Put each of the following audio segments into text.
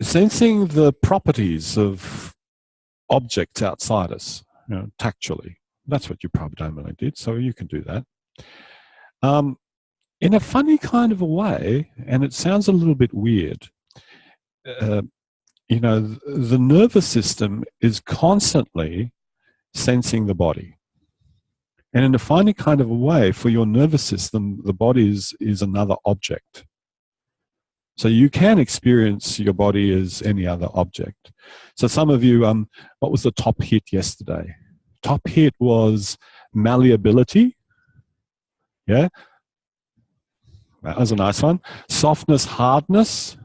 sensing the properties of objects outside us, tactually. That's what you predominantly did, so you can do that. In a funny kind of a way, and it sounds a little bit weird, the nervous system is constantly sensing the body. And in a funny kind of a way, for your nervous system, the body is another object. So you can experience your body as any other object. So some of you, what was the top hit yesterday? Top hit was malleability. Yeah, that was a nice one. Softness, hardness.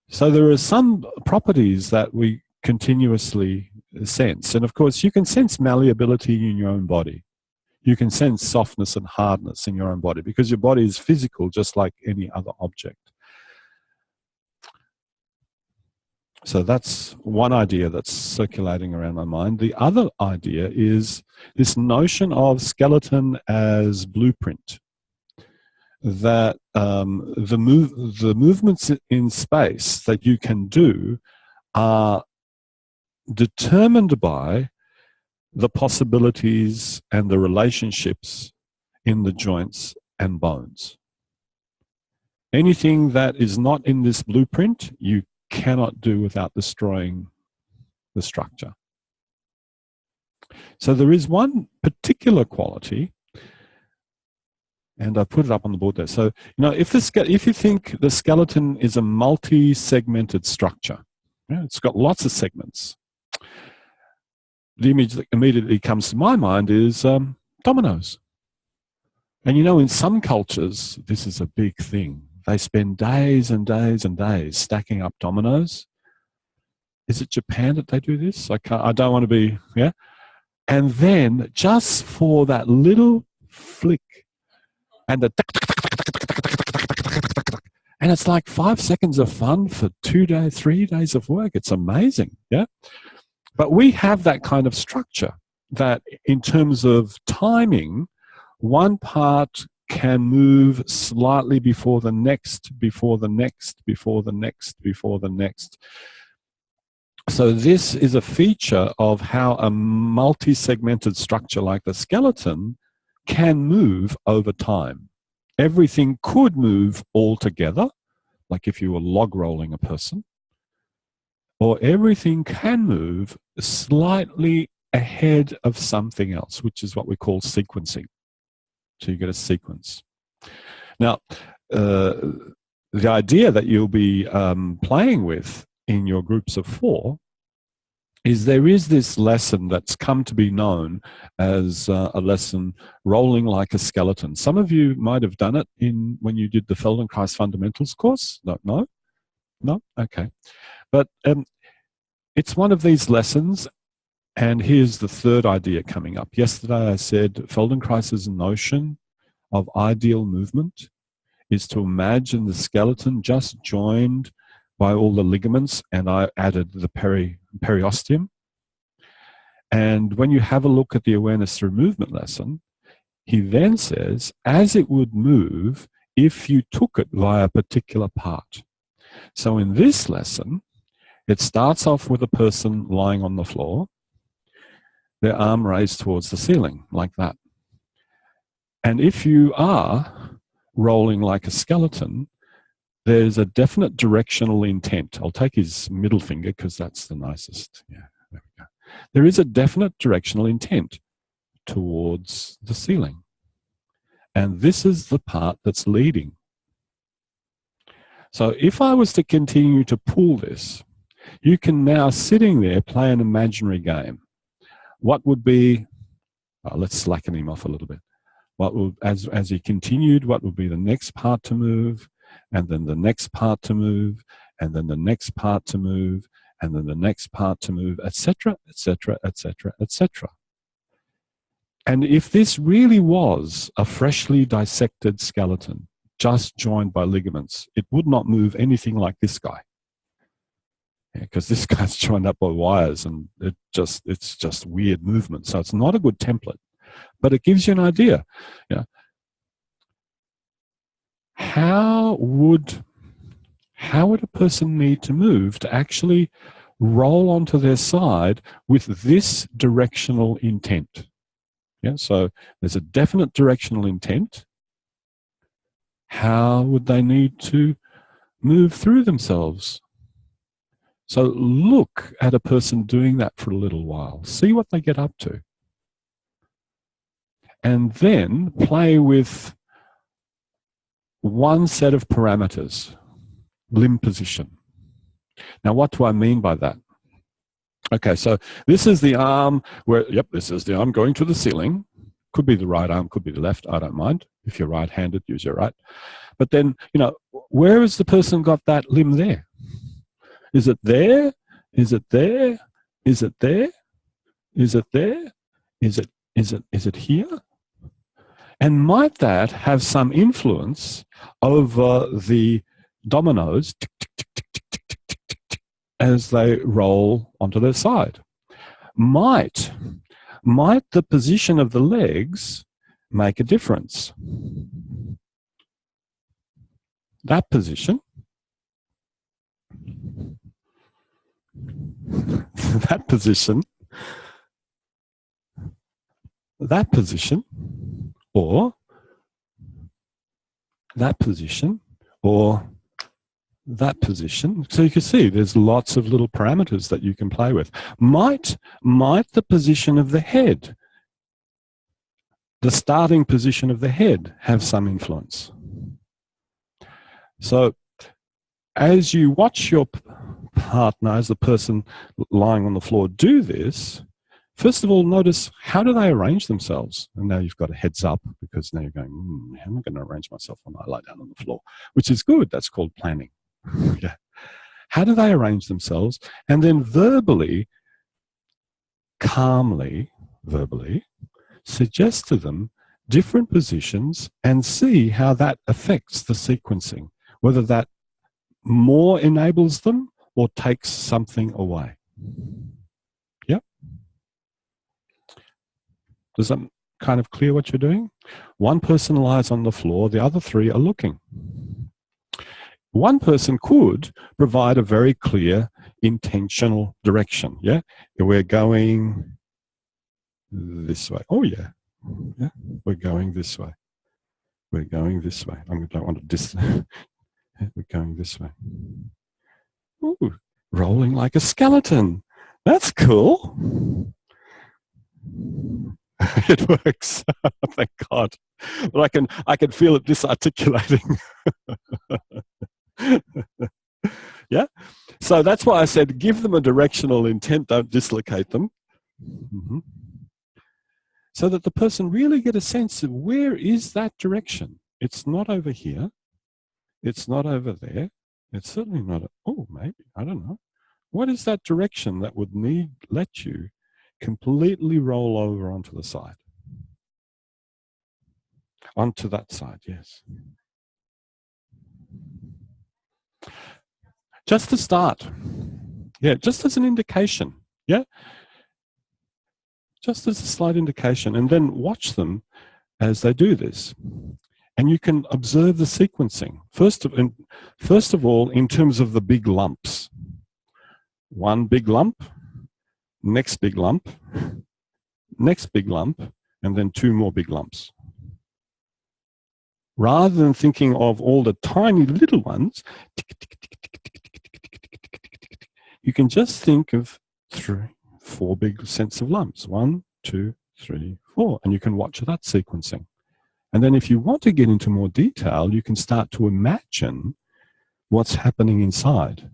So there are some properties that we continuously sense. And of course, you can sense malleability in your own body. You can sense softness and hardness in your own body because your body is physical just like any other object. So that's one idea that's circulating around my mind. The other idea is this notion of skeleton as blueprint. That the movements in space that you can do are determined by the possibilities and the relationships in the joints and bones. Anything that is not in this blueprint, you cannot do without destroying the structure. So there is one particular quality, and I put it up on the board there. So, if you think the skeleton is a multi-segmented structure, it's got lots of segments. The image that immediately comes to my mind is dominoes. And in some cultures, this is a big thing. They spend days and days and days stacking up dominoes. Is it Japan that they do this? I don't want to be, yeah? And then just for that little flick and and it's like 5 seconds of fun for 2 days, 3 days of work. It's amazing, yeah? But we have that kind of structure that in terms of timing, one part can move slightly before the next, before the next, before the next, before the next. So this is a feature of how a multi-segmented structure like the skeleton can move over time. Everything could move all together, like if you were log rolling a person, or everything can move slightly ahead of something else, which is what we call sequencing. So you get a sequence. Now, the idea that you'll be playing with in your groups of 4 is there is this lesson that's come to be known as a lesson rolling like a skeleton. Some of you might have done it when you did the Feldenkrais Fundamentals course. No? Okay. But it's one of these lessons, and here's the third idea coming up. Yesterday I said Feldenkrais's notion of ideal movement is to imagine the skeleton just joined by all the ligaments, and I added the periosteum. And when you have a look at the awareness through movement lesson, he then says, as it would move if you took it via a particular part. So in this lesson, it starts off with a person lying on the floor, their arm raised towards the ceiling, like that. And if you are rolling like a skeleton, there's a definite directional intent. I'll take his middle finger because that's the nicest. Yeah, there we go. There is a definite directional intent towards the ceiling. And this is the part that's leading. So if I was to continue to pull this, you can now, sitting there, play an imaginary game. What would be, let's slacken him off a little bit. What would, as he continued, what would be the next part to move, and then the next part to move, and then the next part to move, and then the next part to move, etc., etc., etc., etc. And if this really was a freshly dissected skeleton, just joined by ligaments, it would not move anything like this guy. Because this guy's joined up by wires, and it's just weird movement. So it's not a good template, but it gives you an idea. How would how would a person need to move to actually roll onto their side with this directional intent? Yeah, so there's a definite directional intent. How would they need to move through themselves? So look at a person doing that for a little while. See what they get up to. And then play with one set of parameters, limb position. Now, what do I mean by that? Okay, so this is the arm where, yep, this is the arm going to the ceiling. Could be the right arm, could be the left, I don't mind. If you're right-handed, use your right. But then, where has the person got that limb there? Is it there? Is it there? Is it there? Is it there? Is it here? And might that have some influence over the dominoes as they roll onto their side? Might the position of the legs make a difference? That position, that position, that position, or that position, or that position. So you can see there's lots of little parameters that you can play with. Might the position of the head, the starting position of the head, have some influence? So as you watch your partner, as the person lying on the floor, do this, first of all, notice how do they arrange themselves? And now you've got a heads up, because now you're going, how am I going to arrange myself when I lie down on the floor? Which is good. That's called planning. Yeah. How do they arrange themselves? And then verbally, calmly, suggest to them different positions and see how that affects the sequencing, whether that more enables them or takes something away. Yep. Does that kind of clear what you're doing? One person lies on the floor, the other three are looking. One person could provide a very clear intentional direction. Yeah, we're going this way. Oh yeah, yeah, we're going this way. We're going this way. I don't want to we're going this way. Ooh, rolling like a skeleton. That's cool. It works. Thank God. But I can feel it disarticulating. Yeah. So that's why I said give them a directional intent, don't dislocate them. Mm-hmm. So that the person really get a sense of where is that direction. It's not over here. It's not over there. It's certainly not, maybe, I don't know. What is that direction that would let you completely roll over onto the side? Onto that side, yes. Just to start. Yeah, just as an indication. Yeah. Just as a slight indication. And then watch them as they do this. And you can observe the sequencing. First of all, in terms of the big lumps. One big lump, next big lump, next big lump, and then two more big lumps. Rather than thinking of all the tiny little ones, you can just think of 4 big sets of lumps. 1, 2, 3, 4. And you can watch that sequencing. And then if you want to get into more detail, you can start to imagine what's happening inside,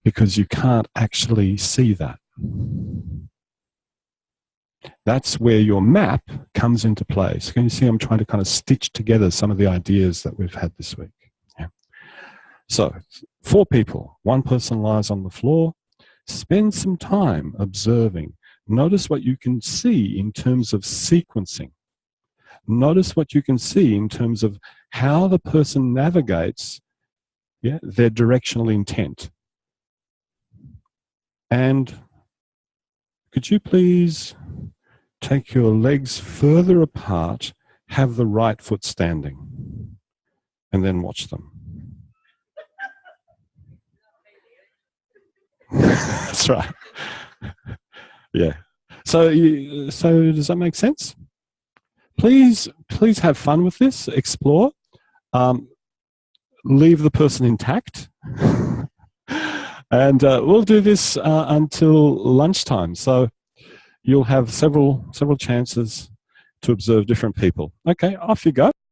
because you can't actually see that. That's where your map comes into play. So can you see I'm trying to kind of stitch together some of the ideas that we've had this week? Yeah. So 4 people, 1 person lies on the floor. Spend some time observing. Notice what you can see in terms of sequencing. Notice what you can see in terms of how the person navigates their directional intent. And could you please take your legs further apart, have the right foot standing, and then watch them. That's right. Yeah. So does that make sense? Please have fun with this. Explore. Leave the person intact. And we'll do this until lunchtime. So you'll have several chances to observe different people. Okay, off you go.